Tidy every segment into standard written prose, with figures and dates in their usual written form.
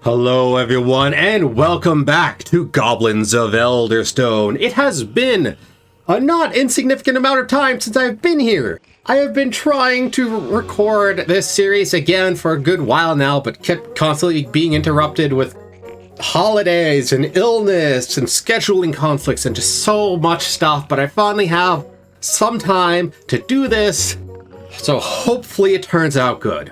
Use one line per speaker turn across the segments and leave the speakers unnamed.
Hello everyone, and welcome back to Goblins of Elderstone. It has been a not insignificant amount of time since I've been here. I have been trying to record this series again for a good while now, but kept constantly being interrupted with holidays and illness and scheduling conflicts and just so much stuff, but I finally have some time to do this, so hopefully it turns out good.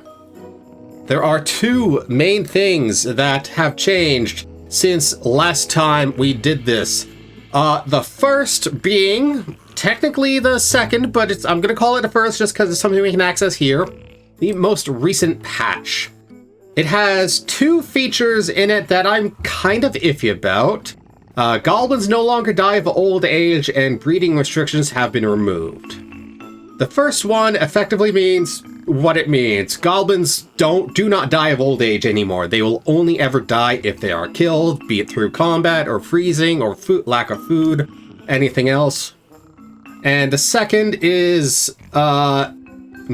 There are two main things that have changed since last time we did this. The first being, technically the second, but I'm going to call it the first just because it's something we can access here. The most recent patch. It has two features in it that I'm kind of iffy about. Goblins no longer die of old age and breeding restrictions have been removed. The first one effectively means what it means. Goblins do not die of old age anymore. They will only ever die if they are killed, be it through combat or freezing or lack of food, anything else. And the second is anyone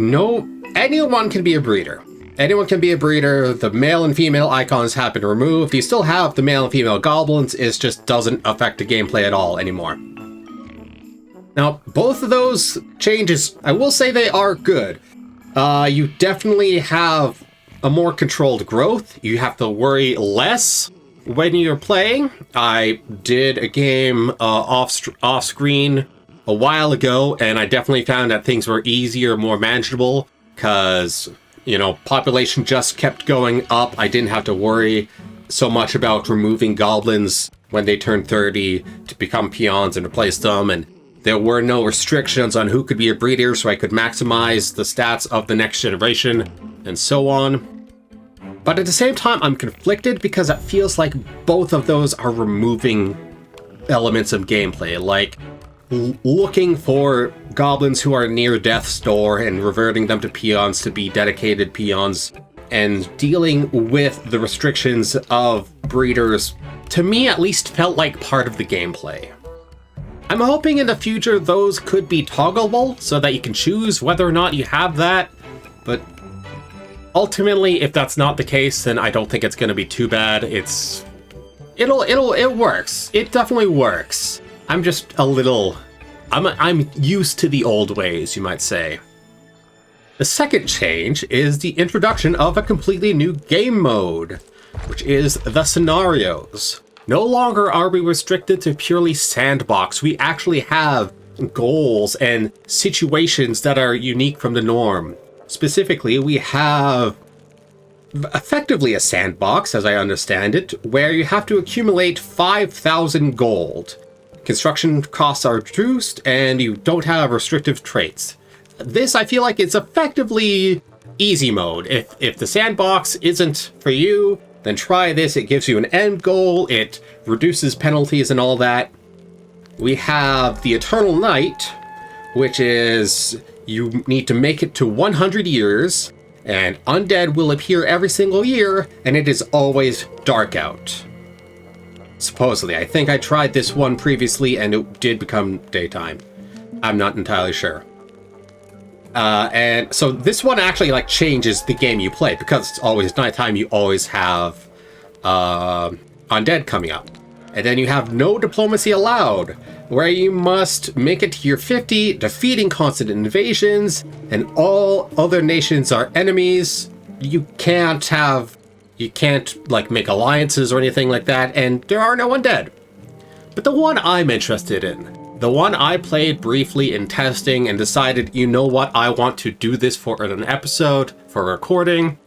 can be a breeder. Anyone can be a breeder. The male and female icons have been removed. You still have the male and female goblins, it just doesn't affect the gameplay at all anymore. Now, both of those changes, I will say they are good. You definitely have a more controlled growth. You have to worry less when you're playing. I did a game off screen a while ago, and I definitely found that things were easier, more manageable, because, population just kept going up. I didn't have to worry so much about removing goblins when they turned 30 to become peons and replace them, and there were no restrictions on who could be a breeder, so I could maximize the stats of the next generation, and so on. But at the same time, I'm conflicted because it feels like both of those are removing elements of gameplay, like looking for goblins who are near death's door and reverting them to peons to be dedicated peons, and dealing with the restrictions of breeders, to me at least felt like part of the gameplay. I'm hoping in the future those could be toggleable so that you can choose whether or not you have that, but ultimately, if that's not the case, then I don't think it's going to be too bad. It works. It definitely works. I'm just a little, I'm used to the old ways, you might say. The second change is the introduction of a completely new game mode, which is the scenarios. No longer are we restricted to purely sandbox. We actually have goals and situations that are unique from the norm. Specifically, we have effectively a sandbox, as I understand it, where you have to accumulate 5,000 gold. Construction costs are reduced, and you don't have restrictive traits. This, I feel like, is effectively easy mode. If the sandbox isn't for you, then try this. It gives you an end goal, it reduces penalties and all that. We have the Eternal Night, which is you need to make it to 100 years, and undead will appear every single year, and it is always dark out. Supposedly. I think I tried this one previously, and it did become daytime. I'm not entirely sure. And so this one actually changes the game you play, because it's always nighttime. You always have undead coming up, and then you have no diplomacy allowed, where you must make it to year 50, defeating constant invasions, and all other nations are enemies. You can't make alliances or anything like that, and there are no undead. But the one I'm interested in, the one I played briefly in testing and decided, you know what, I want to do this for an episode, for recording,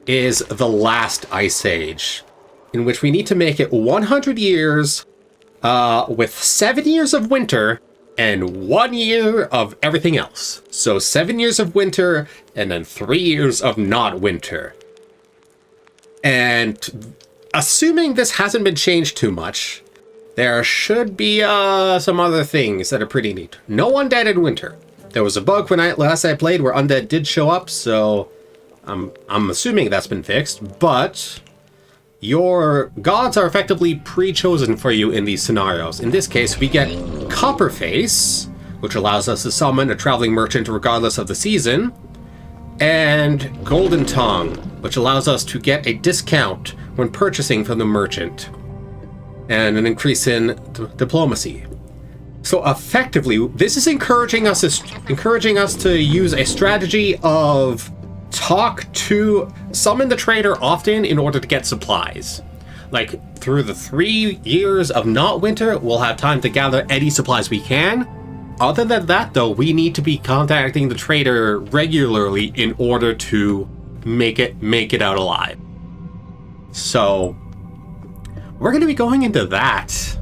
is the last Ice Age, in which we need to make it 100 years, with 7 years of winter and 1 year of everything else. So 7 years of winter and then 3 years of not winter. And assuming this hasn't been changed too much, there should be some other things that are pretty neat. No undead in winter. There was a bug when last I played where undead did show up, so I'm assuming that's been fixed. But your gods are effectively pre-chosen for you in these scenarios. In this case, we get Copperface, which allows us to summon a traveling merchant regardless of the season, and Golden Tongue, which allows us to get a discount when purchasing from the merchant, and an increase in diplomacy. So effectively, this is encouraging us to use a strategy of summon the trader often in order to get supplies. Like, through the 3 years of not winter, we'll have time to gather any supplies we can. Other than that, though, we need to be contacting the trader regularly in order to make it out alive. So, we're going to be going into that.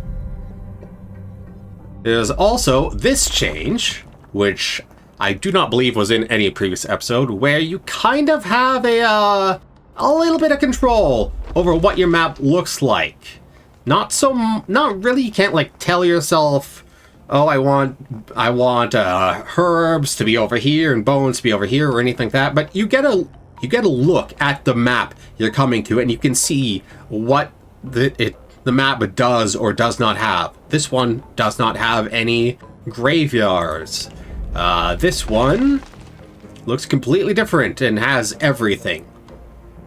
There's also this change, which I do not believe was in any previous episode, where you kind of have a little bit of control over what your map looks like. Not really. You can't like tell yourself, oh, I want herbs to be over here and bones to be over here or anything like that. But you get a look at the map you're coming to, and you can see what the map does or does not have. This one does not have any graveyards. This one looks completely different and has everything.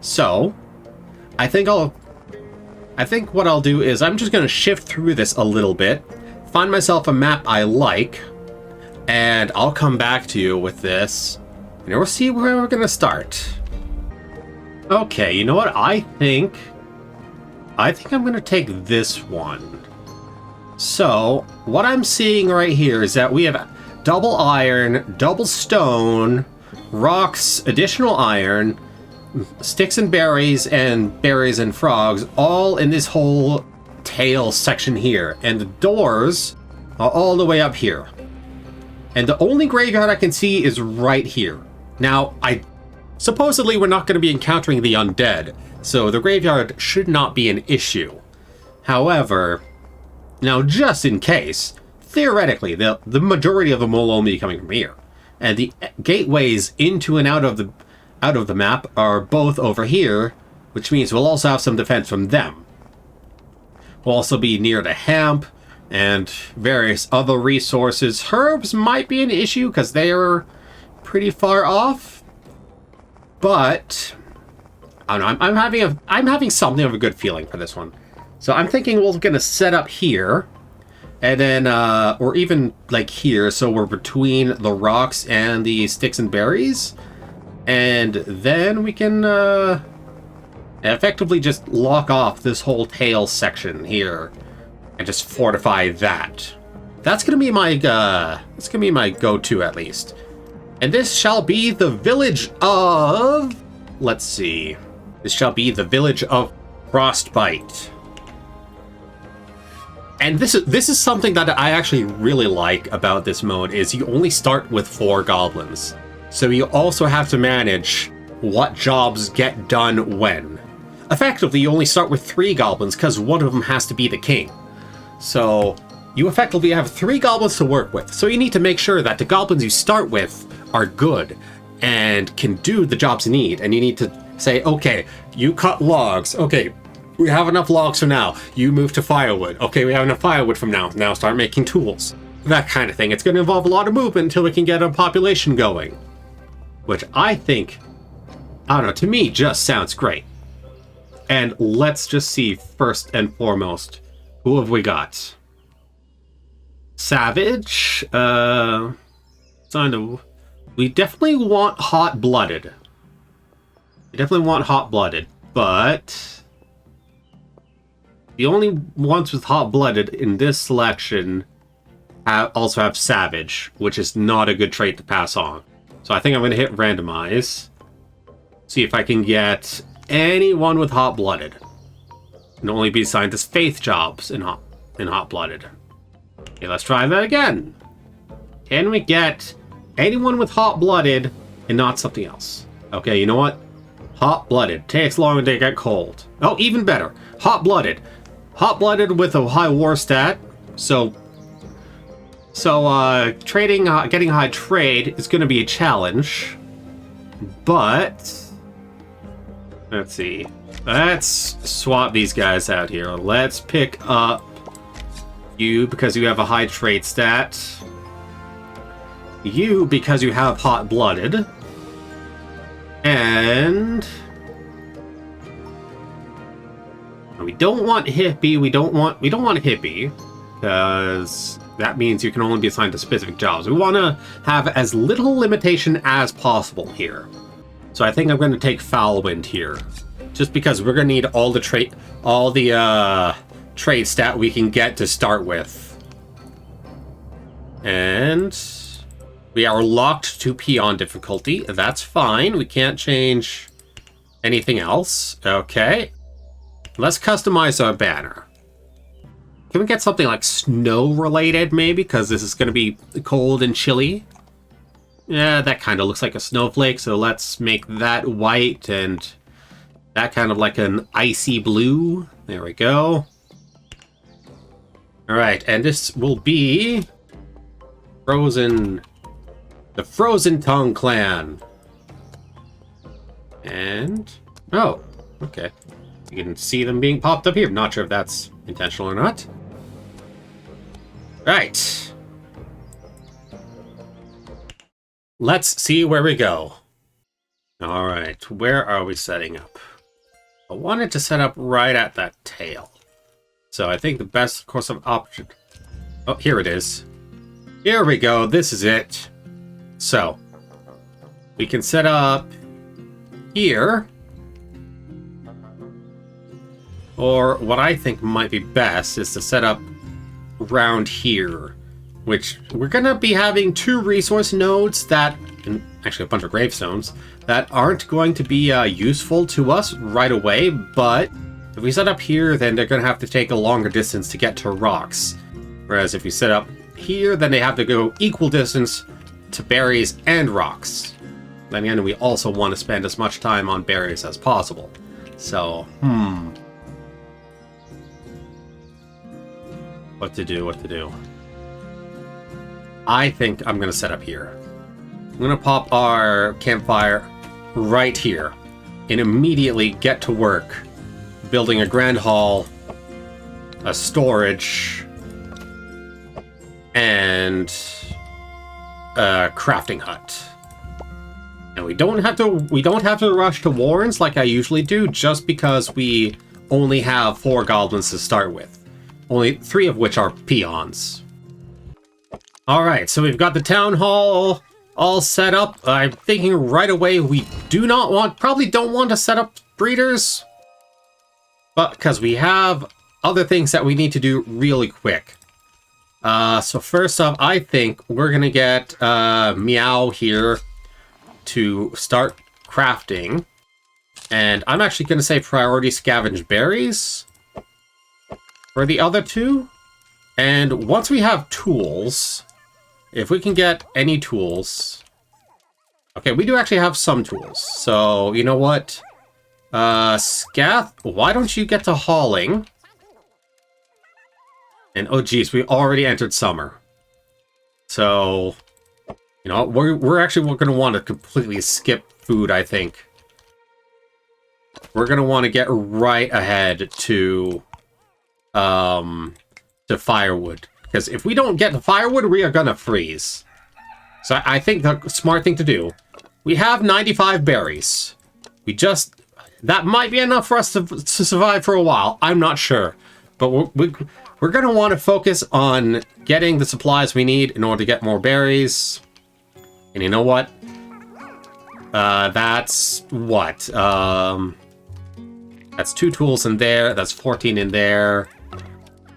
So, I think what I'll do is I'm just going to shift through this a little bit, find myself a map I like, and I'll come back to you with this, and we'll see where we're going to start. Okay, you know what? I think I'm going to take this one. So, what I'm seeing right here is that we have double iron, double stone, rocks, additional iron, sticks and berries and frogs, all in this whole tail section here. And the doors are all the way up here. And the only graveyard I can see is right here. Now, supposedly we're not going to be encountering the undead, so the graveyard should not be an issue. However, now just in case, theoretically, the majority of them will only be coming from here. And the gateways into and out of the map are both over here, which means we'll also have some defense from them. We'll also be near the hemp and various other resources. Herbs might be an issue because they are pretty far off. But I don't know, I'm having something of a good feeling for this one. So I'm thinking we're gonna set up here, and then or even like here, so we're between the rocks and the sticks and berries. And then we can effectively just lock off this whole tail section here and just fortify that. That's gonna be my go-to at least. And this shall be the village of, let's see. This shall be the village of Frostbite. And this is something that I actually really like about this mode, is you only start with 4 goblins. So you also have to manage what jobs get done when. Effectively, you only start with 3 goblins because one of them has to be the king. So you effectively have 3 goblins to work with. So you need to make sure that the goblins you start with are good and can do the jobs you need. And you need to say, okay, you cut logs. Okay, we have enough logs for now. You move to firewood. Okay, we have enough firewood from now. Now start making tools. That kind of thing. It's going to involve a lot of movement until we can get a population going. Which I think, I don't know, to me just sounds great. And let's just see first and foremost, who have we got? Savage. We definitely want hot-blooded. But the only ones with hot-blooded in this selection also have savage, which is not a good trait to pass on. So I think I'm going to hit randomize. See if I can get anyone with hot-blooded. And only be assigned as faith jobs in hot-blooded. Okay, let's try that again. Can we get anyone with hot-blooded and not something else? Okay, you know what? Hot-blooded. Takes long to get cold. Oh, even better. Hot-blooded. Hot-blooded with a high war stat. So getting high trade is going to be a challenge. But let's see. Let's swap these guys out here. Let's pick up you because you have a high trade stat. You because you have hot-blooded. And We don't want hippie. We don't want hippie, because that means you can only be assigned to specific jobs. We want to have as little limitation as possible here. So I think I'm going to take Foulwind here, just because we're going to need all the trade stat we can get to start with. And we are locked to peon difficulty. That's fine. We can't change anything else. Okay. Let's customize our banner. Can we get something like snow related maybe? Because this is going to be cold and chilly. Yeah, that kind of looks like a snowflake. So let's make that white and that kind of like an icy blue. There we go. All right. And this will be the FrozenTongue clan. And, oh, okay. You can see them being popped up here. Not sure if that's intentional or not. Right. Let's see where we go. All right, where are we setting up? I wanted to set up right at that tail. So I think the best course of option... Oh, here it is. Here we go. This is it. So, we can set up here. Or what I think might be best is to set up around here, which we're going to be having 2 resource nodes that, and actually a bunch of gravestones, that aren't going to be useful to us right away, but if we set up here, then they're going to have to take a longer distance to get to rocks. Whereas if we set up here, then they have to go equal distance to berries and rocks. Then again, we also want to spend as much time on berries as possible. So, What to do. I think I'm going to set up here. I'm going to pop our campfire right here and immediately get to work building a grand hall, a storage, and a crafting hut. And we don't have to rush to warrens like I usually do, just because we only have 4 goblins to start with. Only 3 of which are peons. Alright, so we've got the town hall all set up. I'm thinking right away we probably don't want to set up breeders. But because we have other things that we need to do really quick. So first off, I think we're going to get Meow here to start crafting. And I'm actually going to say priority scavenge berries for the other 2. And once we have tools, if we can get any tools... Okay, we do actually have some tools. So, you know what? Scath, why don't you get to hauling? And oh geez, we already entered summer. So, you know, we're actually going to want to completely skip food, I think. We're going to want to get right ahead to firewood. Because if we don't get to firewood, we are going to freeze. So I think the smart thing to do... We have 95 berries. That might be enough for us to survive for a while. I'm not sure. But we're going to want to focus on getting the supplies we need in order to get more berries. And you know what? That's what? That's 2 tools in there. That's 14 in there.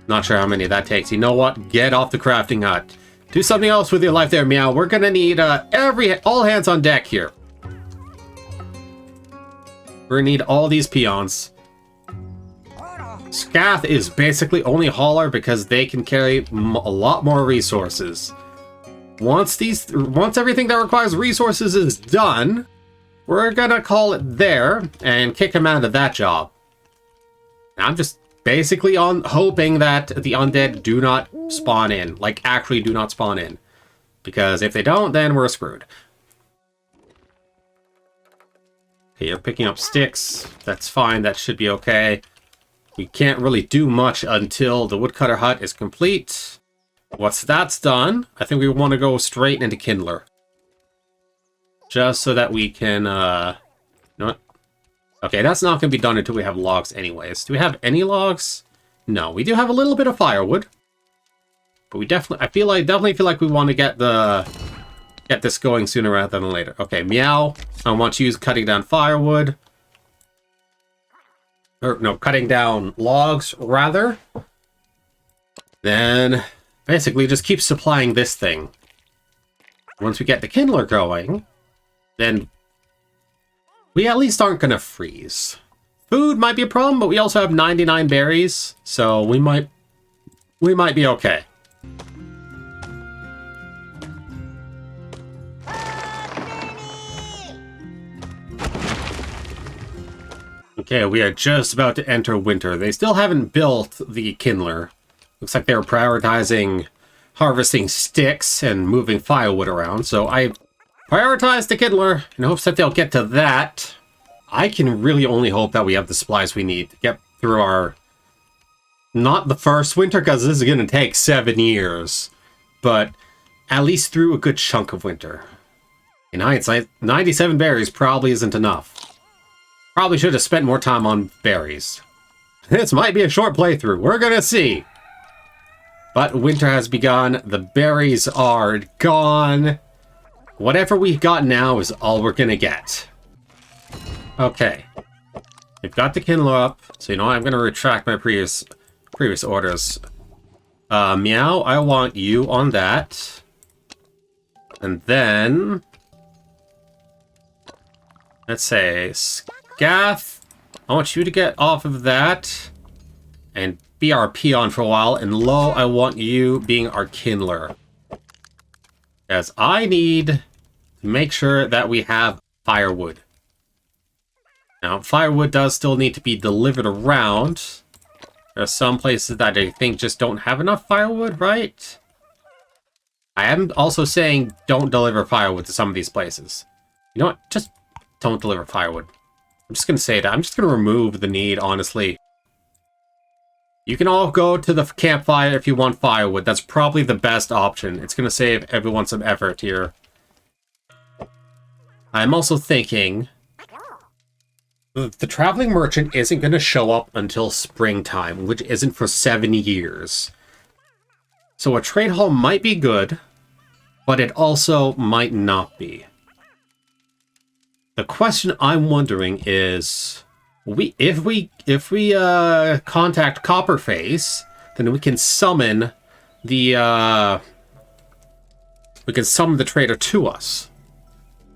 Not sure how many that takes. You know what? Get off the crafting hut. Do something else with your life there, Meow. We're gonna need all hands on deck here. We're gonna need all these peons. Scath is basically only hauler because they can carry a lot more resources. Once everything that requires resources is done, we're gonna call it there and kick him out of that job. I'm just basically hoping that the undead do not spawn in. Like, actually do not spawn in. Because if they don't, then we're screwed. Okay, you're picking up sticks. That's fine. That should be okay. We can't really do much until the woodcutter hut is complete. Once that's done, I think we want to go straight into Kindler. Just so that we can, you know what? Okay, that's not going to be done until we have logs anyways. Do we have any logs? No, we do have a little bit of firewood. But we definitely, definitely feel like we want to get this going sooner rather than later. Okay, Meow, I want to use cutting down firewood. Or, no, cutting down logs, rather. Then, basically, just keep supplying this thing. Once we get the kindler going, then we at least aren't going to freeze. Food might be a problem, but we also have 99 berries, so we might be okay. Okay, we are just about to enter winter. They still haven't built the kindler. Looks like they're prioritizing harvesting sticks and moving firewood around, so I prioritize the kindler in hopes that they'll get to that. I can really only hope that we have the supplies we need to get through our... Not the first winter, because this is going to take 7 years, but at least through a good chunk of winter. In hindsight, 97 berries probably isn't enough. Probably should have spent more time on berries. This might be a short playthrough. We're gonna see. But winter has begun. The berries are gone. Whatever we've got now is all we're gonna get. Okay. We've got the kindler up. So, you know, I'm gonna retract my previous orders. Meow, I want you on that. And then... let's say... Gaff, I want you to get off of that and be our peon for a while. And Lo, I want you being our kindler. As I need to make sure that we have firewood. Now, firewood does still need to be delivered around. There are some places that I think just don't have enough firewood, right? I am also saying don't deliver firewood to some of these places. You know what? Just don't deliver firewood. I'm just going to say that. I'm just going to remove the need, honestly. You can all go to the campfire if you want firewood. That's probably the best option. It's going to save everyone some effort here. I'm also thinking... the traveling merchant isn't going to show up until springtime, which isn't for 7 years. So a trade hall might be good, but it also might not be. The question I'm wondering is, if we contact Copperface, then we can summon the trader to us.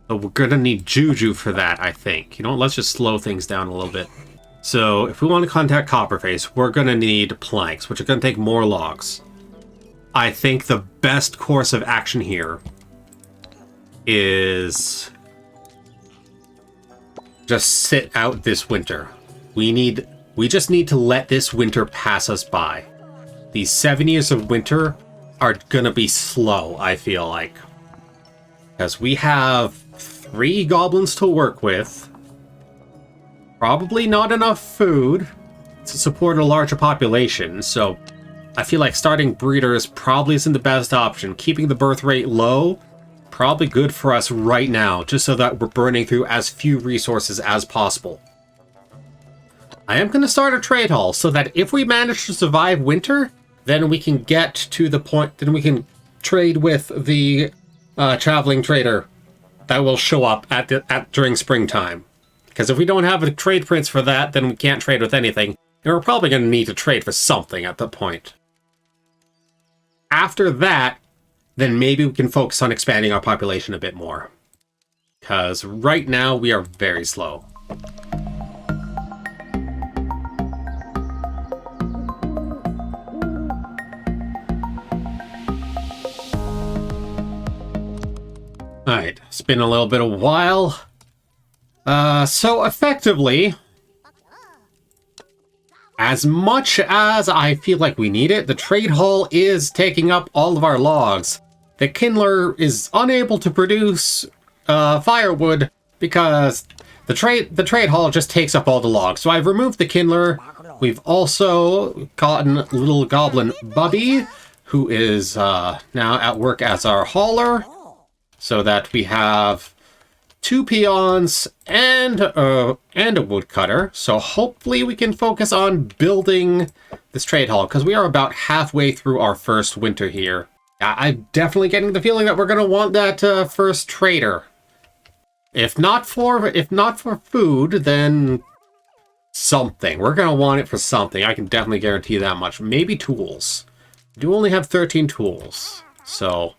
But we're gonna need Juju for that, I think. You know, let's just slow things down a little bit. So if we want to contact Copperface, we're gonna need planks, which are gonna take more logs. I think the best course of action here is just sit out this winter. We just need to let this winter pass us by. These 7 years of winter are gonna be slow, I feel like. Because we have 3 goblins to work with. Probably not enough food to support a larger population, so I feel like starting breeders probably isn't the best option. Keeping the birth rate low, probably good for us right now, just so that we're burning through as few resources as possible. I am going to start a trade hall so that if we manage to survive winter, then we can get to the point, then we can trade with the traveling trader that will show up during springtime. Because if we don't have a trade prince for that, then we can't trade with anything. And we're probably going to need to trade for something at that point. After that, then maybe we can focus on expanding our population a bit more. Because right now, we are very slow. Alright, it's been a little bit of a while. So effectively, as much as I feel like we need it, the trade hall is taking up all of our logs. The kindler is unable to produce firewood because the trade hall just takes up all the logs. So I've removed the kindler. We've also gotten little goblin Bubby, who is now at work as our hauler, so that we have 2 peons and a woodcutter. So hopefully we can focus on building this trade hall, because we are about halfway through our first winter here. I'm definitely getting the feeling that we're going to want that first trader. If not for food, then something. We're going to want it for something. I can definitely guarantee that much. Maybe tools. We do only have 13 tools, so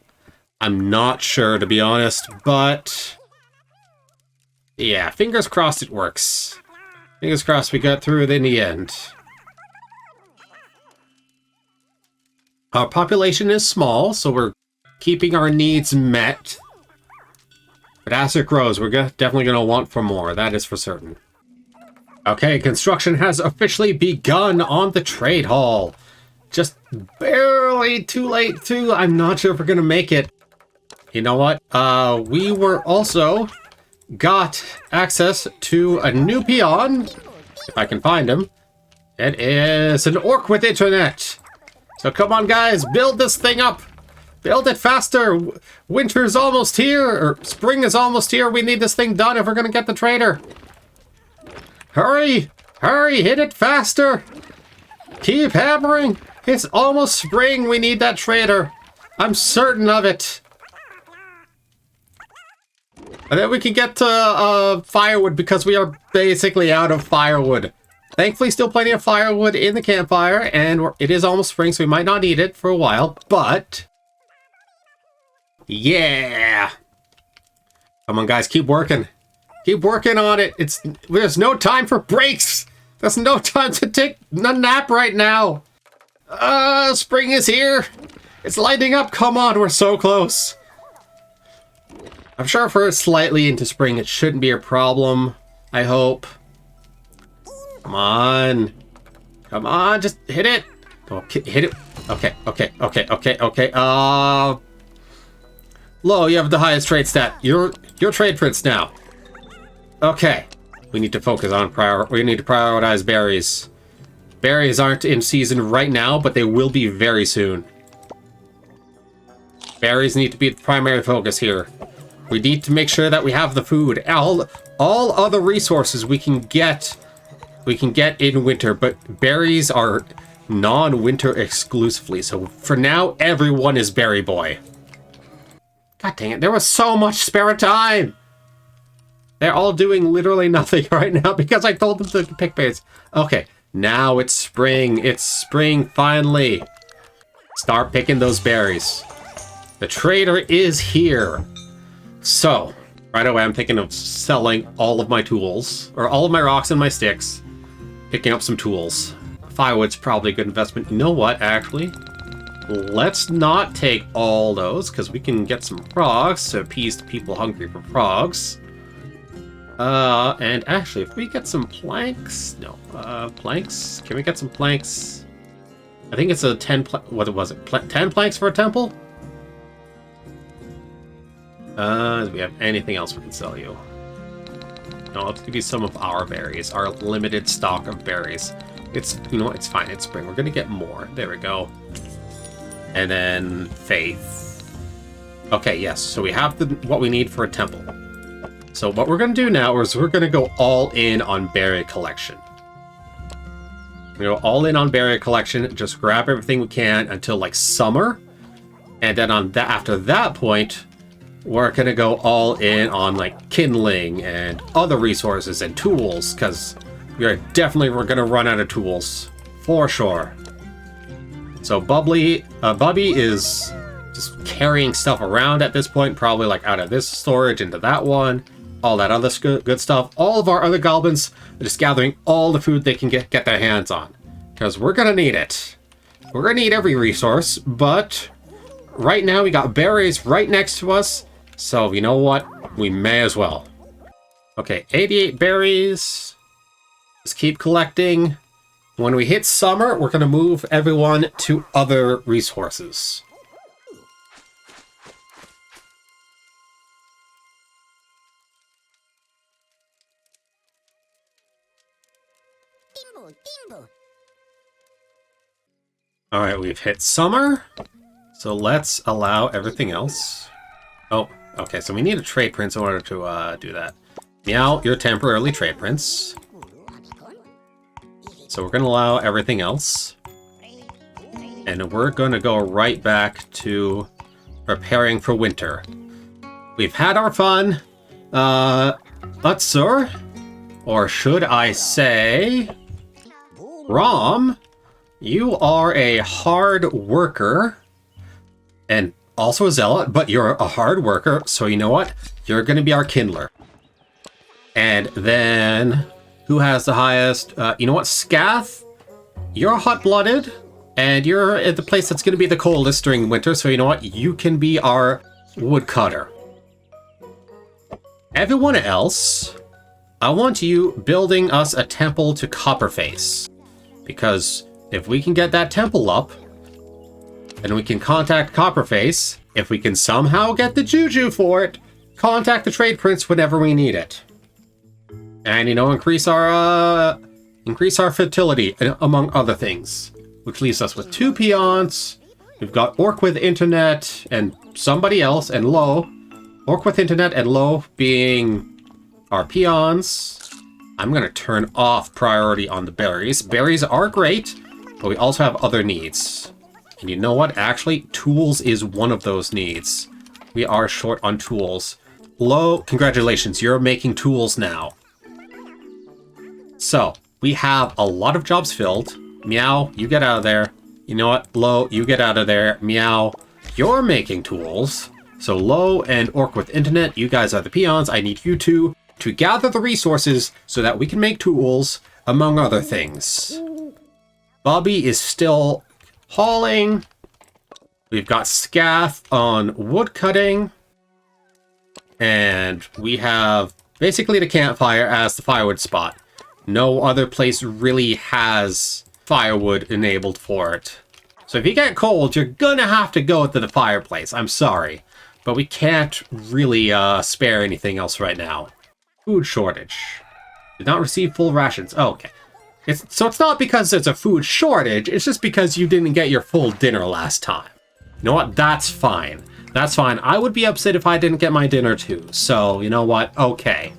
I'm not sure, to be honest, but yeah, fingers crossed it works. Fingers crossed we got through it in the end. Our population is small, so we're keeping our needs met. But as it grows, we're definitely going to want for more. That is for certain. Okay, construction has officially begun on the trade hall. Just barely too late, too. I'm not sure if we're going to make it. You know what? We were also got access to a new peon, if I can find him. It is an orc with internet. So come on, guys, build this thing up. Build it faster. Winter's almost here, or spring is almost here. We need this thing done if we're going to get the trader. Hurry! Hurry! Hit it faster! Keep hammering! It's almost spring. We need that trader. I'm certain of it. And then we can get to firewood, because we are basically out of firewood. Thankfully, still plenty of firewood in the campfire, and it is almost spring, so we might not need it for a while, but yeah! Come on, guys, keep working. Keep working on it. There's no time for breaks. There's no time to take a nap right now. Spring is here. It's lighting up. Come on, we're so close. I'm sure if we're slightly into spring, it shouldn't be a problem. I hope. Come on. Come on, just hit it. Okay, hit it. Okay. Lo, you have the highest trade stat. You're trade prince now. Okay. We need to focus on we need to prioritize berries. Berries aren't in season right now, but they will be very soon. Berries need to be the primary focus here. We need to make sure that we have the food. All other resources we can get in winter, but berries are non-winter exclusively. So for now, everyone is berry boy. God dang it, there was so much spare time. They're all doing literally nothing right now because I told them to pick berries. Okay, now it's spring. It's spring finally. Start picking those berries. The trader is here. So, right away, I'm thinking of selling all of my tools, or all of my rocks and my sticks, picking up some tools. Firewood's probably a good investment. You know what, actually? Let's not take all those, because we can get some frogs to appease the people hungry for frogs. And actually, if we get some planks... No, planks? Can we get some planks? I think it's a 10... What was it? 10 planks for a temple? Do we have anything else we can sell you? No, let's give you some of our berries. Our limited stock of berries. It's, you know what, it's fine. It's spring. We're going to get more. There we go. And then faith. Okay, yes. So we have what we need for a temple. So what we're going to do now is we're going to go all in on berry collection. We're going to go all in on berry collection. Just grab everything we can until like summer. And then after that point, we're going to go all in on like kindling and other resources and tools, because we're going to run out of tools for sure. So Bubby is just carrying stuff around at this point, probably like out of this storage into that one, all that other good stuff. All of our other goblins are just gathering all the food they can get their hands on, because we're going to need it. We're going to need every resource, but right now we got berries right next to us, so you know what? We may as well. Okay, 88 berries. Let's keep collecting. When we hit summer, we're going to move everyone to other resources. Alright, we've hit summer. So let's allow everything else. Oh, Okay, so we need a trade prince in order to do that. Meow, you're temporarily trade prince. So we're going to allow everything else. And we're going to go right back to preparing for winter. We've had our fun. But sir, or should I say, Rom, you are a hard worker and also a zealot, but you're a hard worker. So you know what? You're going to be our kindler. And then who has the highest? You know what? Scath, you're hot-blooded and you're at the place that's going to be the coldest during winter. So you know what? You can be our woodcutter. Everyone else, I want you building us a temple to Copperface. Because if we can get that temple up, then we can contact Copperface. If we can somehow get the Juju for it, contact the Trade Prince whenever we need it. And, you know, increase our fertility, among other things. Which leaves us with 2 peons. We've got Orc with Internet and somebody else, and Lo. Orc with Internet and Lo being our peons. I'm going to turn off priority on the berries. Berries are great, but we also have other needs. And you know what? Actually, tools is one of those needs. We are short on tools. Lo, congratulations, you're making tools now. So, we have a lot of jobs filled. Meow, you get out of there. You know what? Lo, you get out of there. Meow, you're making tools. So Lo and Orc with Internet, you guys are the peons. I need you two to gather the resources so that we can make tools, among other things. Bobby is still hauling. We've got Scath on wood cutting. And we have basically the campfire as the firewood spot. No other place really has firewood enabled for it. So if you get cold, you're gonna have to go to the fireplace. I'm sorry. But we can't really spare anything else right now. Food shortage. Did not receive full rations. Oh, okay. So it's not because there's a food shortage, it's just because you didn't get your full dinner last time. You know what? That's fine. That's fine. I would be upset if I didn't get my dinner too. So, you know what? Okay.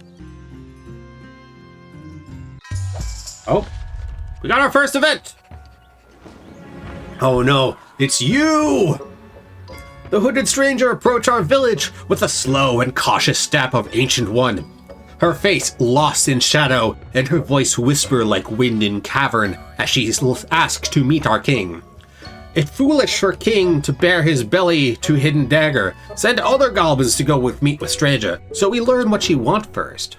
Oh, we got our first event! Oh no, it's you! The hooded stranger approached our village with a slow and cautious step of Ancient One. Her face lost in shadow, and her voice whisper like wind in cavern as she asked to meet our king. It's foolish for king to bare his belly to hidden dagger. Send other goblins to go meet with stranger, so we learn what she want first.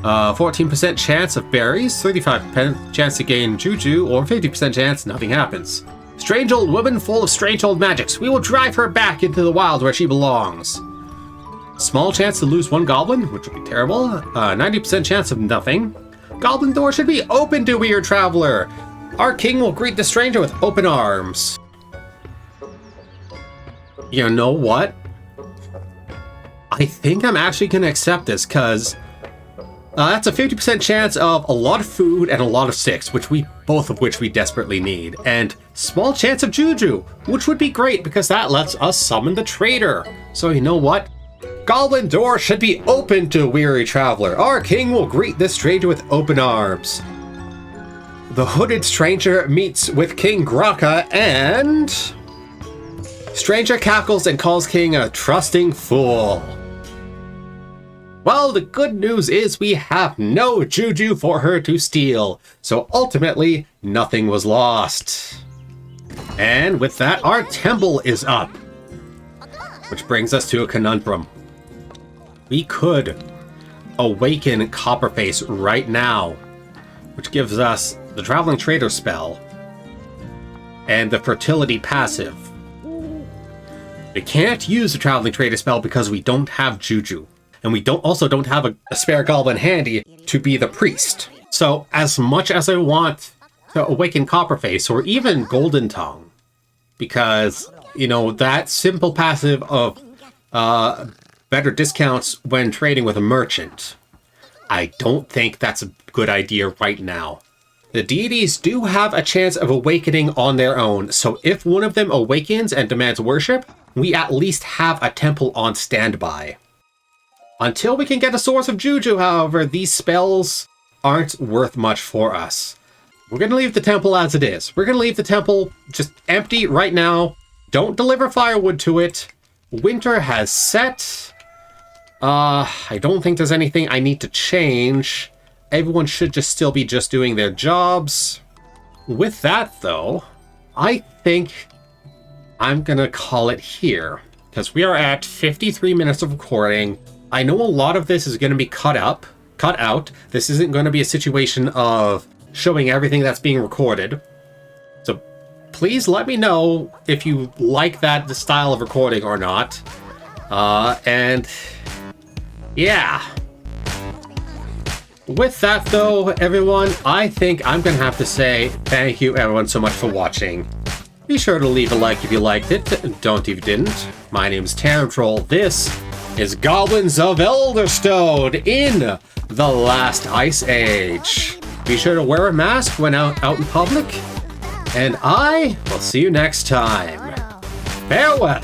14% chance of berries, 35% chance to gain juju, or 50% chance nothing happens. Strange old woman full of strange old magics. We will drive her back into the wild where she belongs. Small chance to lose 1 goblin, which would be terrible. 90% chance of nothing. Goblin door should be open to weird traveler. Our king will greet the stranger with open arms. You know what? I think I'm actually going to accept this, because that's a 50% chance of a lot of food and a lot of sticks, both of which we desperately need. And small chance of juju, which would be great because that lets us summon the trader. So you know what? Goblin door should be open to weary traveler. Our king will greet this stranger with open arms. The hooded stranger meets with King Graka and... Stranger cackles and calls king a trusting fool. Well, the good news is we have no juju for her to steal, so ultimately, nothing was lost. And with that, our temple is up. Which brings us to a conundrum. We could awaken Copperface right now, which gives us the Traveling Trader spell and the Fertility passive. We can't use the Traveling Trader spell because we don't have juju. And we also don't have a spare goblin handy to be the priest. So as much as I want to awaken Copperface or even Golden Tongue, because, you know, that simple passive of better discounts when trading with a merchant, I don't think that's a good idea right now. The deities do have a chance of awakening on their own, so if one of them awakens and demands worship, we at least have a temple on standby. Until we can get a source of Juju, however, these spells aren't worth much for us. We're going to leave the temple as it is. We're going to leave the temple just empty right now. Don't deliver firewood to it. Winter has set. I don't think there's anything I need to change. Everyone should just still be just doing their jobs. With that, though, I think I'm going to call it here, because we are at 53 minutes of recording. I know a lot of this is going to be cut out. This isn't going to be a situation of showing everything that's being recorded. So please let me know if you like that the style of recording or not. And yeah. With that though, everyone, I think I'm going to have to say thank you everyone so much for watching. Be sure to leave a like if you liked it. Don't if you didn't. My name's TamTroll. This is Goblins of Elderstone in the Last Ice Age. Be sure to wear a mask when out in public. And I will see you next time. Farewell.